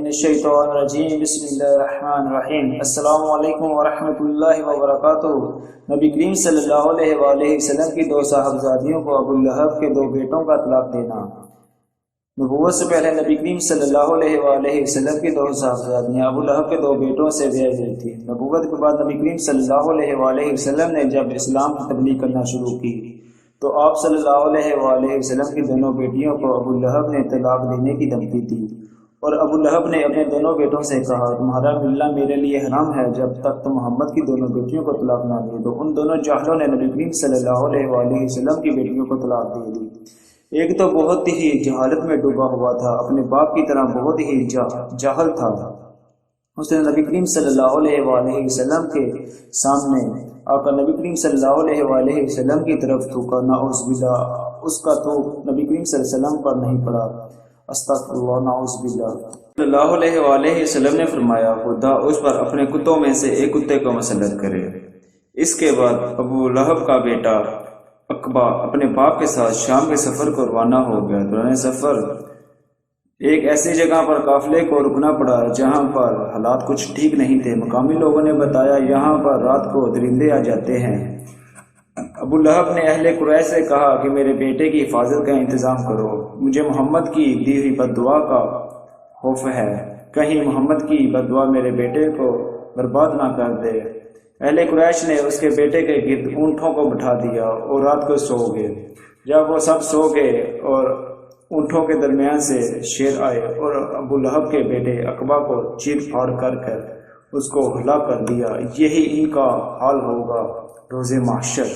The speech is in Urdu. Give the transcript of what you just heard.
الشیطان الرجیم بسم اللہ الرحمن الرحیم السلام علیکم ورحمۃ اللہ وبرکاتہ۔ نبی کریم صلی اللہ علیہ وآلہ وسلم کی دو صاحبزادیوں کو ابو لہب کے دو بیٹوں کا طلاق دینا۔ نبوت سے پہلے نبی کریم صلی اللہ علیہ وآلہ وسلم کی دو صاحبزادیاں ابو لہب کے دو بیٹوں سے بیاہ ہوئی تھیں۔ نبوت کے بعد نبی کریم صلی اللہ علیہ وآلہ وسلم نے جب اسلام کی تبلیغ کرنا شروع کی تو آپ صلی اللہ علیہ وآلہ وسلم کی دونوں بیٹیوں کو ابو لہب نے طلاق دینے کی دھمکی دی، اور ابو لہب نے اپنے دونوں بیٹوں سے کہا تمہارا ملنا میرے لیے حرام ہے جب تک تم محمد کی دونوں بیٹیوں کو طلاق نہ دے دو۔ ان دونوں جاہلوں نے نبی کریم صلی اللہ علیہ وآلہ وسلم کی بیٹیوں کو طلاق دے دی۔ ایک تو بہت ہی جہالت میں ڈوبا ہوا تھا، اپنے باپ کی طرح بہت ہی جاہل تھا۔ اس نے نبی کریم صلی اللہ علیہ وآلہ وسلم کے سامنے آقا نبی کریم صلی اللہ علیہ وآلہ وسلم کی طرف تھوکا، نعوذ باللہ اس کا تو نبی کریم صلی اللہ علیہ وسلم پر نہیں پڑا، استغفر اللہ، نعوذ باللہ۔ صلی اللہ علیہ وآلہ وسلم نے فرمایا خدا اس پر اپنے کتوں میں سے ایک کتے کو مسلط کرے۔ اس کے بعد ابو لہب کا بیٹا عقبہ اپنے باپ کے ساتھ شام کے سفر کو روانہ ہو گیا۔ دوران سفر ایک ایسی جگہ پر قافلے کو رکنا پڑا جہاں پر حالات کچھ ٹھیک نہیں تھے۔ مقامی لوگوں نے بتایا یہاں پر رات کو درندے آ جاتے ہیں۔ ابو لہب نے اہل قریش سے کہا کہ میرے بیٹے کی حفاظت کا انتظام کرو، مجھے محمد کی دی ہوئی بد دعا کا خوف ہے، کہیں محمد کی بد دعا میرے بیٹے کو برباد نہ کر دے۔ اہل قریش نے اس کے بیٹے کے گرد اونٹوں کو بٹھا دیا اور رات کو سو گئے۔ جب وہ سب سو گئے اور اونٹوں کے درمیان سے شیر آئے اور ابو لہب کے بیٹے عقبہ کو چیر پھاڑ کر اس کو ہلاک کر دیا۔ یہی ان کا حال ہوگا روز محشر۔